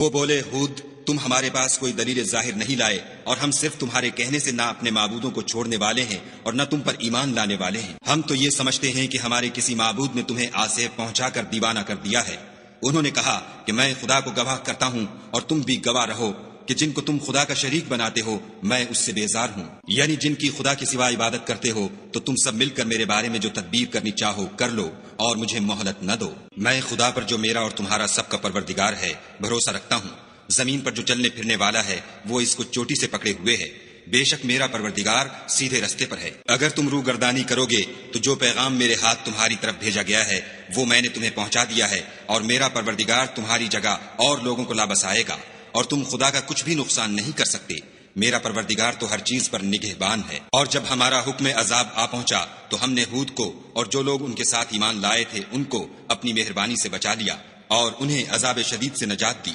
वो बोले, हूद, तुम हमारे पास कोई दलील जाहिर नहीं लाए और हम सिर्फ तुम्हारे कहने से ना अपने माबूदों को छोड़ने वाले हैं और न तुम पर ईमान लाने वाले हैं। हम तो ये समझते हैं कि हमारे किसी माबूद ने तुम्हें आसेब पहुंचाकर दीवाना कर दिया है। उन्होंने कहा कि मैं खुदा को गवाह करता हूं और तुम भी गवाह रहो कि जिनको तुम खुदा का शरीक बनाते हो मैं उससे बेजार हूं, यानी जिनकी खुदा के सिवा इबादत करते हो, तो तुम सब मिलकर मेरे बारे में जो तदबीर करनी चाहो कर लो और मुझे मोहलत न दो। मैं खुदा पर जो मेरा और तुम्हारा सबका परवरदिगार है भरोसा रखता हूं। जमीन पर जो चलने फिरने वाला है वो इसको चोटी से पकड़े हुए है। बेशक मेरा परवरदिगार सीधे रस्ते पर है। अगर तुम रूगर्दानी करोगे तो जो पैगाम मेरे हाथ तुम्हारी तरफ भेजा गया है वो मैंने तुम्हें पहुंचा दिया है और मेरा परवरदिगार तुम्हारी जगह और लोगों को ला बसाएगा और तुम खुदा का कुछ भी नुकसान नहीं कर सकते। मेरा परवरदिगार तो हर चीज पर निगहबान है। और जब हमारा हुक्म अजाब आ पहुंचा तो हमने हूद को और जो लोग उनके साथ ईमान लाए थे उनको अपनी मेहरबानी से बचा लिया और उन्हें अजाब शदीद से नजात दी।